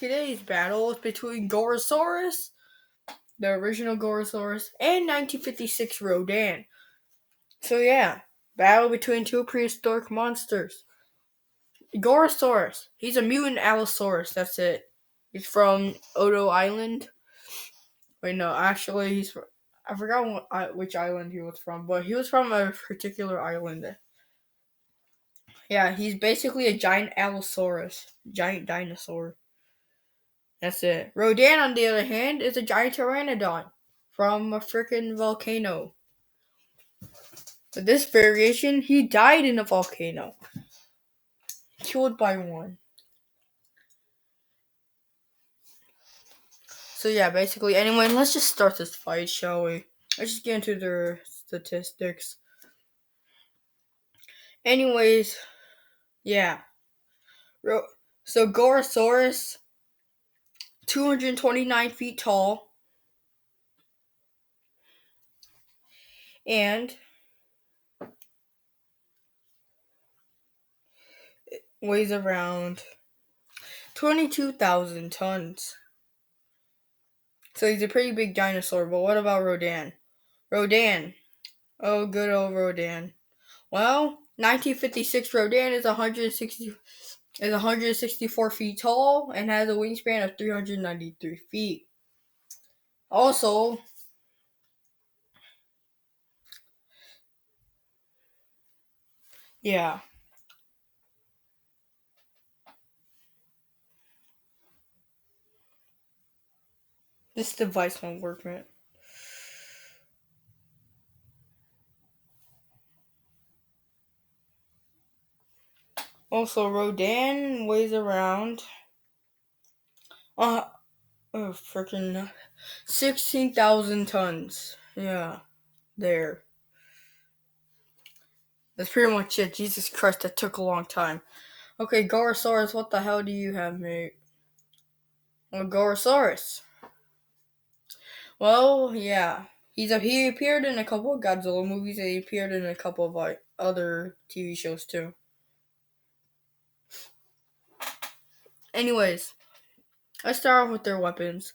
today's battle is between Gorosaurus, the original Gorosaurus, and 1956 Rodan. So yeah, battle between two prehistoric monsters. Gorosaurus, he's a mutant Allosaurus, that's it. He's from Odo Island. Wait, no, actually, I forgot which island he was from, but he was from a particular island. Yeah, he's basically a giant Allosaurus, giant dinosaur. That's it. Rodan, on the other hand, is a giant pteranodon from a freaking volcano. But this variation, he died in a volcano, killed by one. So yeah, basically, anyway, let's just start this fight, shall we? Let's just get into their statistics. Anyways, yeah. So Gorosaurus, 229 feet tall, and weighs around 22,000 tons. So he's a pretty big dinosaur, but what about Rodan? Rodan. Oh, good old Rodan. Well, 1956 Rodan is 164 feet tall and has a wingspan of 393 feet. Also, yeah. This device won't work, man. Also, Rodan weighs around freaking 16,000 tons. Yeah, there. That's pretty much it. Jesus Christ, that took a long time. Okay, Gorosaurus, what the hell do you have, mate? Well, Gorosaurus. Well, yeah. He appeared in a couple of Godzilla movies and he appeared in a couple of other TV shows too. Anyways, let's start off with their weapons.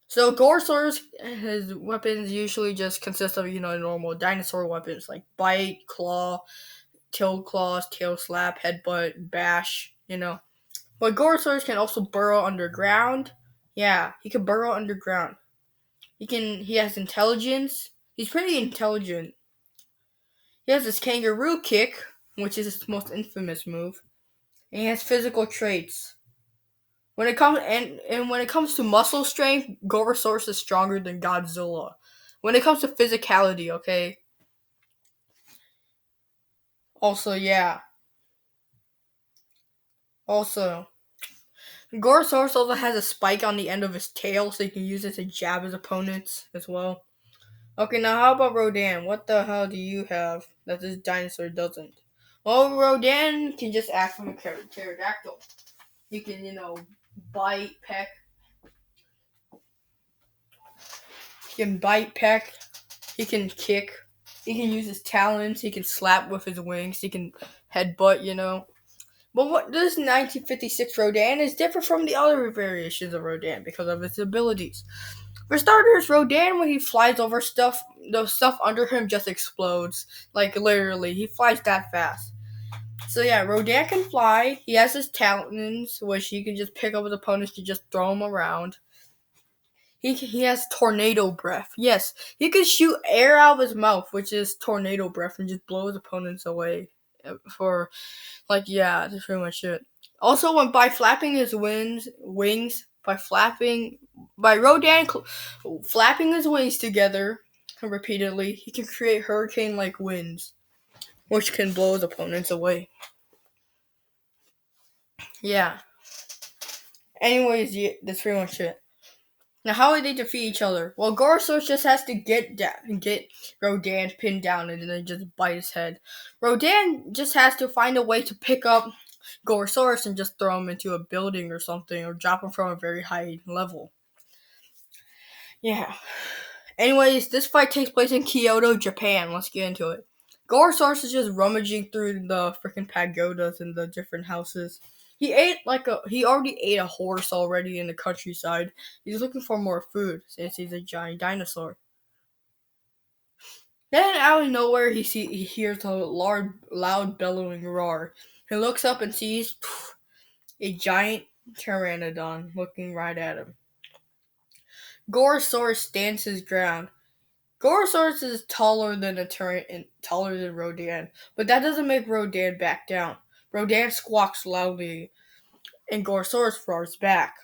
So Gorosaurus, his weapons usually just consist of, normal dinosaur weapons like bite, claw, tail claws, tail slap, headbutt, bash, But Gorosaurus can also burrow underground. Yeah, he can burrow underground. He has intelligence. He's pretty intelligent. He has his kangaroo kick, which is his most infamous move. And he has physical traits. When it comes to muscle strength, Gorosaurus is stronger than Godzilla. When it comes to physicality, okay? Also, yeah. Also, Gorosaurus also has a spike on the end of his tail, so he can use it to jab his opponents as well. Okay, now how about Rodan? What the hell do you have that this dinosaur doesn't? Well, Rodan can just act from a pterodactyl. He can, bite, peck. He can bite, peck. He can kick. He can use his talons. He can slap with his wings. He can headbutt, But what this 1956 Rodan is different from the other variations of Rodan because of its abilities. For starters, Rodan, when he flies over stuff, the stuff under him just explodes. Like, literally, he flies that fast. So yeah, Rodan can fly. He has his talons, which he can just pick up his opponents to just throw them around. He has tornado breath. Yes, he can shoot air out of his mouth, which is tornado breath, and just blow his opponents away. That's pretty much it. Also, by flapping his wings, by Rodan flapping his wings together repeatedly, he can create hurricane-like winds, which can blow his opponents away. Yeah. Anyways, that's pretty much it. Now, how would they defeat each other? Well, Gorosaurus just has to get Rodan pinned down and then just bite his head. Rodan just has to find a way to pick up Gorosaurus and just throw him into a building or something, or drop him from a very high level. Yeah. Anyways, this fight takes place in Kyoto, Japan. Let's get into it. Gorosaurus is just rummaging through the freaking pagodas and the different houses. He already ate a horse already in the countryside. He's looking for more food since he's a giant dinosaur. Then out of nowhere he hears a loud bellowing roar. He looks up and sees a giant pteranodon looking right at him. Gorosaurus stands his ground. Gorosaurus is taller than Rodan, but that doesn't make Rodan back down. Rodan squawks loudly, and Gorosaurus roars back.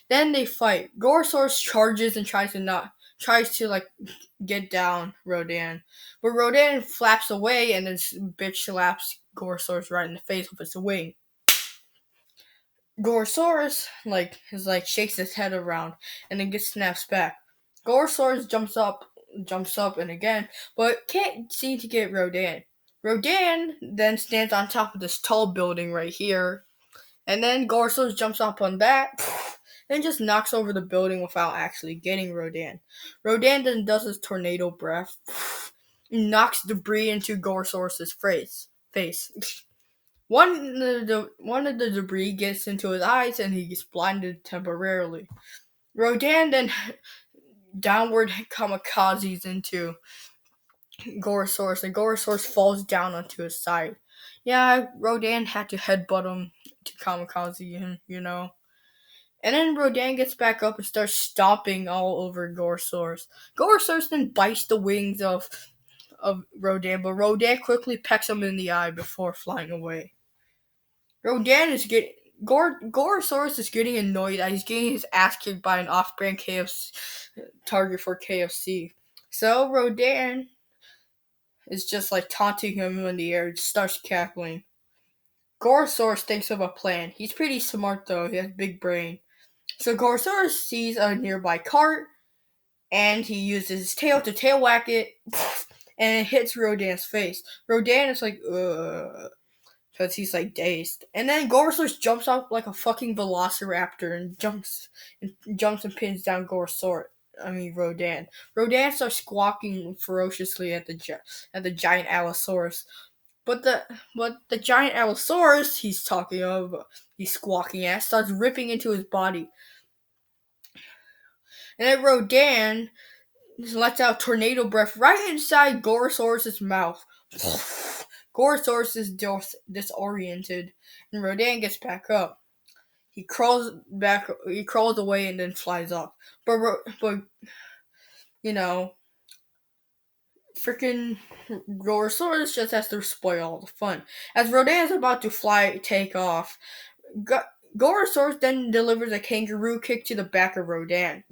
Then they fight. Gorosaurus charges and tries to like get down Rodan, but Rodan flaps away, and this bitch slaps Gorosaurus right in the face with its wing. Gorosaurus shakes his head around and then gets snaps back. Gorosaurus jumps up and again, but can't seem to get Rodan. Rodan then stands on top of this tall building right here, and then Gorosaurus jumps up on that, and just knocks over the building without actually getting Rodan. Rodan then does his tornado breath, and knocks debris into Gorosaurus' face. One of the debris gets into his eyes and he gets blinded temporarily. Rodan then downward kamikazes into Gorosaurus, and Gorosaurus falls down onto his side. Yeah, Rodan had to headbutt him to kamikaze him, you know. And then Rodan gets back up and starts stomping all over Gorosaurus. Gorosaurus then bites the wings of Rodan, but Rodan quickly pecks him in the eye before flying away. Gorosaurus is getting annoyed that he's getting his ass kicked by an off-brand KFC target for KFC. So Rodan is just like taunting him in the air, just starts cackling. Gorosaurus thinks of a plan. He's pretty smart though, he has a big brain. So Gorosaurus sees a nearby cart, and he uses his tail to tail whack it, and it hits Rodan's face. Rodan is like, ugh, because he's like dazed. And then Gorosaurus jumps up like a fucking velociraptor and jumps and pins down Rodan. Rodan starts squawking ferociously at the giant Allosaurus. But the giant Allosaurus he's squawking at starts ripping into his body. And then Rodan lets out tornado breath right inside Gorosaurus' mouth. Gorosaurus is disoriented, and Rodan gets back up. He crawls away and then flies off. But you know, freaking Gorosaurus just has to spoil all the fun. As Rodan is about to take off, Gorosaurus then delivers a kangaroo kick to the back of Rodan.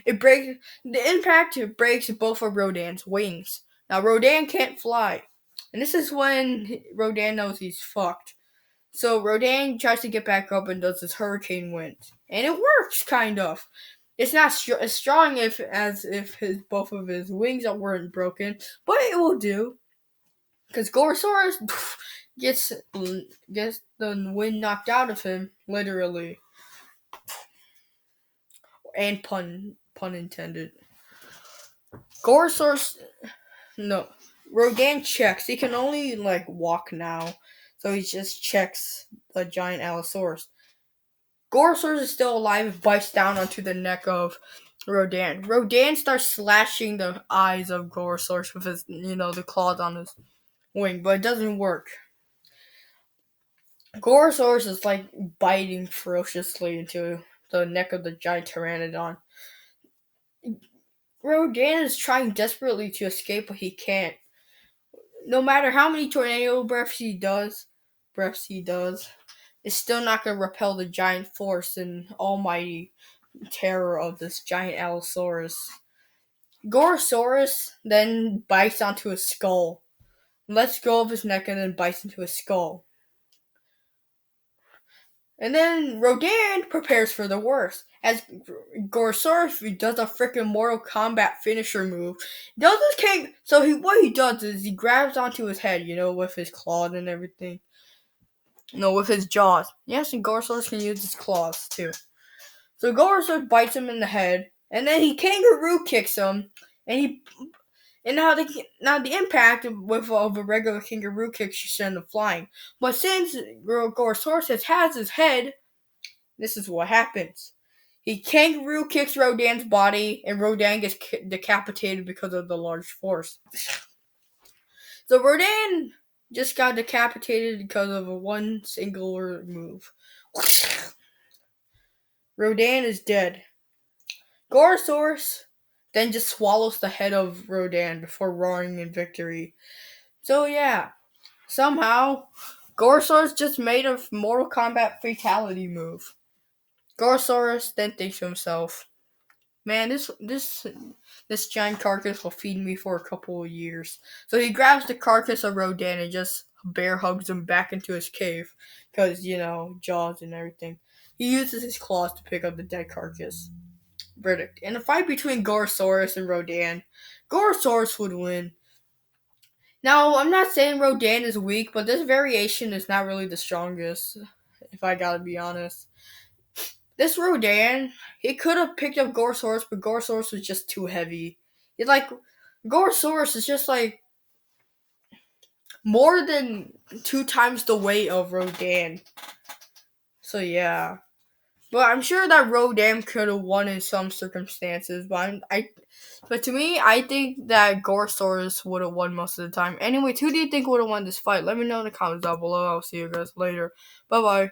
The impact breaks both of Rodan's wings. Now Rodan can't fly, and this is when Rodan knows he's fucked. So Rodan tries to get back up and does his hurricane wind, and it works kind of. It's not as strong as if both of his wings weren't broken, but it will do. Because Gorosaurus gets the wind knocked out of him, literally, and pun intended. Rodan checks. He can only walk now, so he just checks the giant Allosaurus. Gorosaurus is still alive and bites down onto the neck of Rodan. Rodan starts slashing the eyes of Gorosaurus with his, the claws on his wing, but it doesn't work. Gorosaurus is biting ferociously into the neck of the giant pteranodon. Rodan is trying desperately to escape, but he can't. No matter how many tornado breaths he does, it's still not going to repel the giant force and almighty terror of this giant Allosaurus. Gorosaurus then bites onto his skull, lets go of his neck, and then bites into his skull. And then Rodan prepares for the worst. As Gorosaurus does a freaking Mortal Kombat finisher move, what he does is he grabs onto his head, with his claws and everything. No, with his jaws. Yes, and Gorosaurus can use his claws too. So Gorosaurus bites him in the head, and then he kangaroo kicks him, and And now the impact of a regular kangaroo kick should send him flying. But since Gorosaurus has his head, this is what happens. He kangaroo kicks Rodan's body, and Rodan gets decapitated because of the large force. So Rodan just got decapitated because of a one singular move. Rodan is dead. Gorosaurus then just swallows the head of Rodan before roaring in victory. So yeah, somehow Gorosaurus just made a Mortal Kombat fatality move. Gorosaurus then thinks to himself, "Man, this giant carcass will feed me for a couple of years." So he grabs the carcass of Rodan and just bear hugs him back into his cave, because jaws and everything. He uses his claws to pick up the dead carcass. Verdict: in a fight between Gorosaurus and Rodan, Gorosaurus would win. Now, I'm not saying Rodan is weak, but this variation is not really the strongest, if I gotta be honest. This Rodan, he could have picked up Gorosaurus, but Gorosaurus was just too heavy. Gorosaurus is just more than 2 times the weight of Rodan. So yeah. But I'm sure that Rodan could have won in some circumstances, but to me, I think that Gorosaurus would have won most of the time. Anyway, who do you think would have won this fight? Let me know in the comments down below. I'll see you guys later. Bye bye.